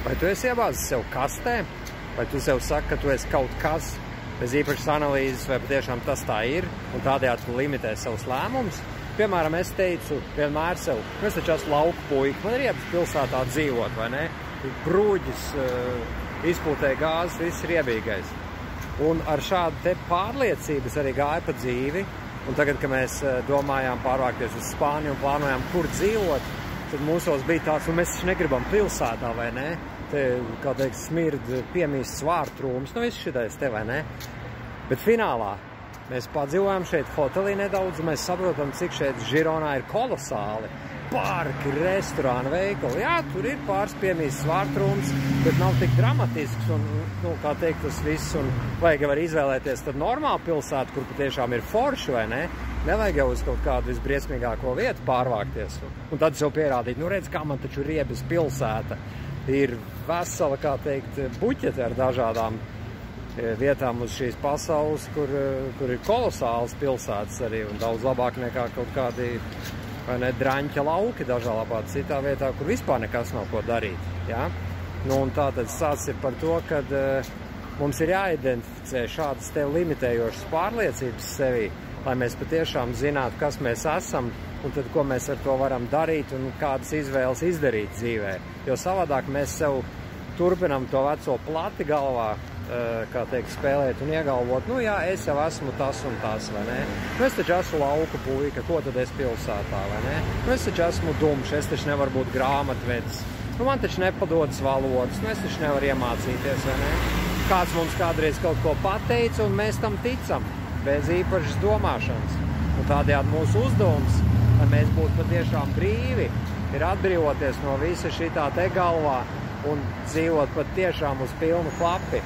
Vai tu esi iebāzis sev kastē? Vai tu sev saki, ka tu esi kaut kas bez īpašas analīzes, vai patiešām tas tā ir, un tādējādi tu limitē savus lēmumus? Piemēram, es teicu vienmēr sev, es taču esmu lauku puika, man ir iebas pilsētā dzīvot, vai ne? Brūģis, izpūtē gāzes, viss ir iebīgais. Un ar šādu te pārliecību es arī gāju pa dzīvi, un tagad, kad mēs domājām pārvākties uz Spāniju un plānojām, kur dzīvot, tad mūsos bija tāds, un mēs taču negribam pilsētā, vai ne? Te, kā teikt, smird piemīsts vārtrūms, nu viss šitais te, vai ne? Bet finālā mēs padzīvojam šeit hotelī nedaudz, un mēs saprotam, cik šeit Žironā ir kolosāli. Parki, restorāni, veikali. Jā, tur ir pāris piemīsts vārtrūms, bet nav tik dramatisks, un, nu, kā teikt, tas viss, un vajag jau arī izvēlēties tad normālu pilsētu, kur patiešām ir forši, vai ne? Nevajag jau uz kaut kādu visbriesmīgāko vietu pārvākties. Un tad sev pierādīt, nu redz, kā man taču Riebas pilsēta ir vesela, kā teikt, buķete ar dažādām vietām uz šīs pasaules, kur ir kolosāls pilsētas arī, un daudz labāk nekā kaut kādi, vai ne, draņķa lauki dažādā citā vietā, kur vispār nekas nav ko darīt, jā? Nu, un tātad stāsts ir par to, ka mums ir jāidentificē šādas te limitējošas pārliecības sevī, lai mēs patiešām zinātu, kas mēs esam, un tad, ko mēs ar to varam darīt, un kādas izvēles izdarīt dzīvē. Jo savādāk mēs sev turpinam to veco plati galvā, kā teikt, spēlēt un iegalvot, nu jā, es jau esmu tas un tas, vai ne? Nu, es taču esmu lauku puika, ko tad es pilsētā, vai ne? Nu, es taču esmu dumšs, es taču nevaru būt grāmatvedis. Nu, man taču nepadodas valodas, nu, es taču nevaru iemācīties, vai ne? Kāds mums kādreiz kaut ko pateica, un mēs tam ticam, bez īpašas domāšanas. Un tādējādi mūsu uzdevums, lai mēs būtu patiešām brīvi, ir atbrīvoties no visa šitā te galvā un dzīvot patiešām uz pilnu klapi.